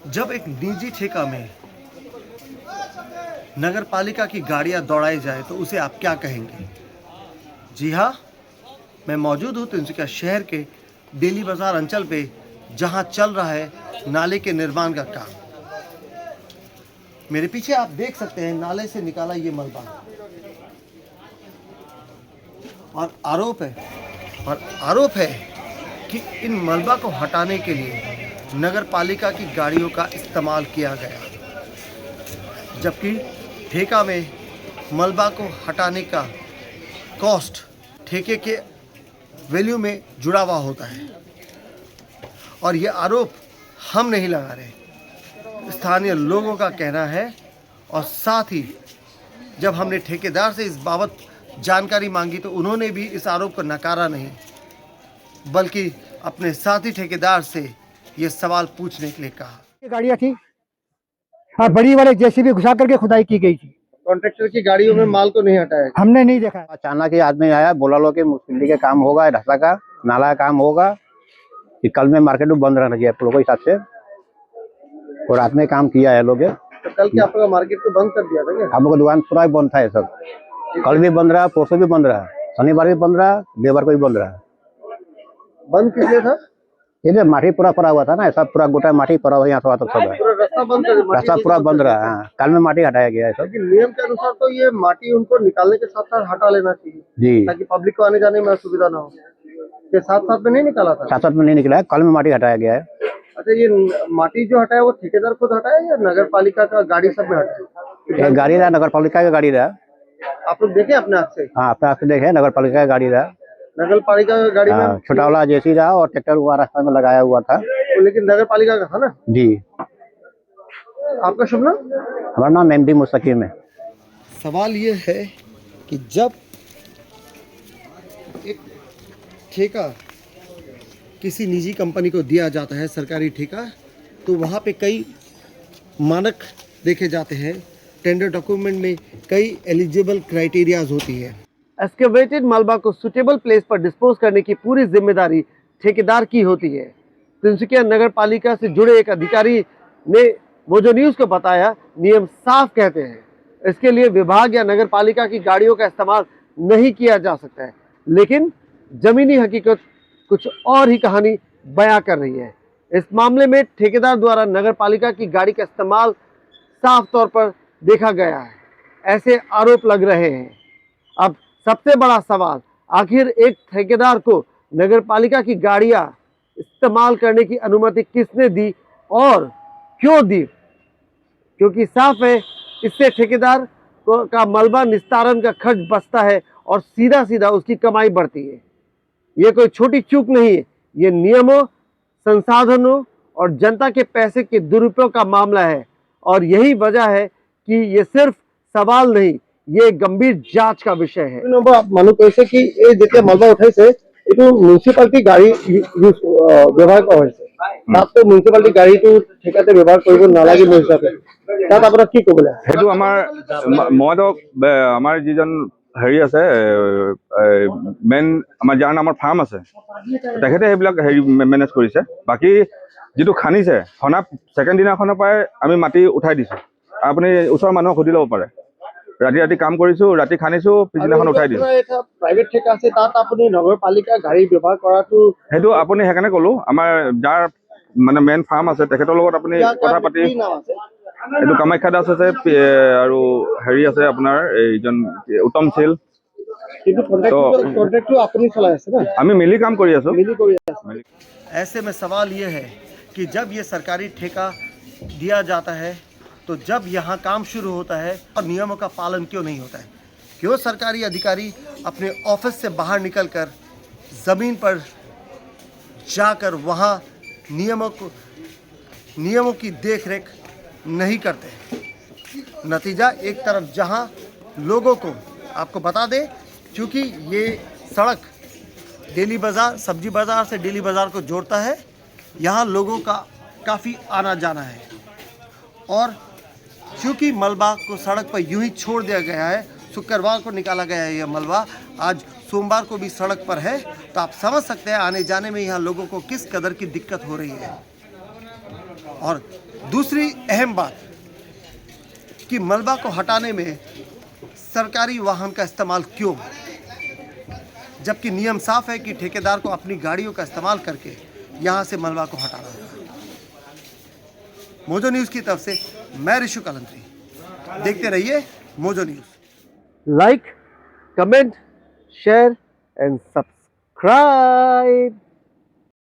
जब एक निजी ठेका में नगर पालिका की गाड़ियां दौड़ाई जाए तो उसे आप क्या कहेंगे? जी हाँ, मैं मौजूद हूँ तिनसुकिया शहर के डेली बाजार अंचल पे, जहाँ चल रहा है नाले के निर्माण का काम। मेरे पीछे आप देख सकते हैं नाले से निकाला ये मलबा, और आरोप है कि इन मलबा को हटाने के लिए नगर पालिका की गाड़ियों का इस्तेमाल किया गया, जबकि ठेका में मलबा को हटाने का कॉस्ट ठेके के वैल्यू में जुड़ा हुआ होता है। और ये आरोप हम नहीं लगा रहे, स्थानीय लोगों का कहना है। और साथ ही जब हमने ठेकेदार से इस बाबत जानकारी मांगी तो उन्होंने भी इस आरोप को नकारा नहीं, बल्कि अपने साथी ठेकेदार से ये सवाल पूछने के लिए कहा। ये गाड़ियाँ थी, हाँ, बड़ी वाले जेसीबी घुसा करके खुदाई की गई थी। कॉन्ट्रैक्टर की गाड़ियों में माल को नहीं हटाया, हमने नहीं देखा। अचानक ही आदमी आया, बोला लो कि मुस्लिम का काम होगा, ढांचा का नाला का काम होगा, कि कल में मार्केट बंद रहना चाहिए लोगों के हिसाब से, और रात में काम किया है लोग। तो कल क्या आप लोग मार्केट को बंद कर दिया था क्या? हम लोग का दुकान पूरा बंद था, ये सब कल भी बंद रहा, परसों भी बंद रहा, शनिवार भी बंद रहा, देववार को भी बंद रहा। बंद किस लिए था? ये माटी पूरा पड़ा हुआ था ना, सब पूरा गोटा माटी पड़ा हुआ, यहाँ से तक सब है, रास्ता बंद कर दिया, रास्ता पूरा बंद रहा। हाँ, कल में माटी हटाया गया है सब। लेकिन नियम के अनुसार तो ये माटी उनको निकालने के साथ साथ हटा लेना चाहिए जी, ताकि पब्लिक को आने जाने में असुविधा ना हो। के साथ साथ में नहीं निकाला था? साथ में नहीं निकला है, कल में माटी हटाया गया है। अच्छा, ये माटी जो हटाया वो ठेकेदार खुद हटाया या नगर पालिका का गाड़ी सब में हटाया? गाड़ी रहा, नगर पालिका का गाड़ी रहा। आप लोग देखे अपने हाथ से? हाँ, अपने हाथ से देखे, नगर पालिका का गाड़ी रहा। नगर पालिका का गाड़ी में छोटा वाला जेसी रहा और ट्रैक्टर हुआ रास्ता में लगाया हुआ था। लेकिन नगर पालिका का था ना? जी। आपका शुभ नाम? हमारा नाम एमडी मुस्तकीम है। सवाल ये है कि जब एक ठेका किसी निजी कंपनी को दिया जाता है, सरकारी ठेका, तो वहाँ पे कई मानक देखे जाते हैं। टेंडर डॉक्यूमेंट में कई एलिजिबल क्राइटेरियाज होती है। एक्सकेवेटेड मलबा को सुटेबल प्लेस पर डिस्पोज करने की पूरी जिम्मेदारी ठेकेदार की होती है। तिनसुकिया नगर पालिका से जुड़े एक अधिकारी ने मोजो न्यूज़ को बताया, नियम साफ कहते हैं इसके लिए विभाग या नगर पालिका की गाड़ियों का इस्तेमाल नहीं किया जा सकता है। लेकिन जमीनी हकीकत कुछ और ही कहानी बयां कर रही है। इस मामले में ठेकेदार द्वारा नगर पालिका की गाड़ी का इस्तेमाल साफ तौर पर देखा गया है, ऐसे आरोप लग रहे हैं। अब सबसे बड़ा सवाल, आखिर एक ठेकेदार को नगर पालिका की गाड़ियां इस्तेमाल करने की अनुमति किसने दी और क्यों दी? क्योंकि साफ है इससे ठेकेदार का मलबा निस्तारण का खर्च बचता है और सीधा सीधा उसकी कमाई बढ़ती है। ये कोई छोटी चूक नहीं है, ये नियमों, संसाधनों और जनता के पैसे के दुरुपयोग का मामला है। और यही वजह है कि ये सिर्फ सवाल नहीं, ये गंभीर जांच का विषय है। मानो कैसे कि ये जितने मलबा उठाई से म्यूनिसिपालिटी गाड़ी व्यवहार কৰা হৈছে, তাত म्यूनिसिपालिटी गाड़ी तो ठेकाते व्यवहार কৰিব নালাগে মোৰ হিচাপে। তাত আপোনাৰ কি ক'বলৈ? সেইটো মইতো আমাৰ যিজন হেৰি আছে মেইন আমাৰ যাৰ নামৰ ফাৰ্ম আছে তেখেতে সেইবিলাক হেৰি মেনেজ কৰিছে। বাকী যিটো খান্দিছে, খনা ছেকেণ্ড দিনাখনৰ পৰাই আমি মাটি উঠাই দিছোঁ। আপুনি ওচৰৰ মানুহক সুধি ল'ব পাৰে। ৰাতি ৰাতি কাম কৰিছোঁ, ৰাতি খান্দিছোঁ, পিছদিনাখন উঠাই দিছোঁ। প্ৰাইভেট ঠেকা আছে, তাত আপুনি নগৰপালিকা গাড়ী ব্যৱহাৰ কৰাটো সেইটো আপুনি সেইকাৰণে ক'লো, আমাৰ যাৰ মানে মেইন ফাৰ্ম আছে তেখেতৰ লগত আপুনি কথা পাতি, এইটো কামাখ্যা দাস আছে আৰু হেৰি আছে আপোনাৰ এইজন উত্তম ছিল। আমি মিলি কাম কৰি আছো। ऐसे में सवाल ये है कि जब ये सरकारी ठेका दिया जाता है तो जब यहाँ काम शुरू होता है और नियमों का पालन क्यों नहीं होता है? क्यों सरकारी अधिकारी अपने ऑफिस से बाहर निकलकर ज़मीन पर जाकर वहाँ नियमों की देखरेख नहीं करते? नतीजा एक तरफ जहाँ लोगों को, आपको बता दें, क्योंकि ये सड़क डेली बाज़ार, सब्जी बाज़ार से डेली बाज़ार को जोड़ता है, यहाँ लोगों का काफ़ी आना जाना है। और क्योंकि मलबा को सड़क पर यूं ही छोड़ दिया गया है, शुक्रवार को निकाला गया है यह मलबा, आज सोमवार को भी सड़क पर है, तो आप समझ सकते हैं आने जाने में यहाँ लोगों को किस कदर की दिक्कत हो रही है। और दूसरी अहम बात कि मलबा को हटाने में सरकारी वाहन का इस्तेमाल क्यों, जबकि नियम साफ है कि ठेकेदार को अपनी गाड़ियों का इस्तेमाल करके यहाँ से मलबा को हटाना है। मोजो न्यूज़ की तरफ से मैं ऋषु कलंत्री, देखते रहिए mojo news. Like, comment, share and subscribe.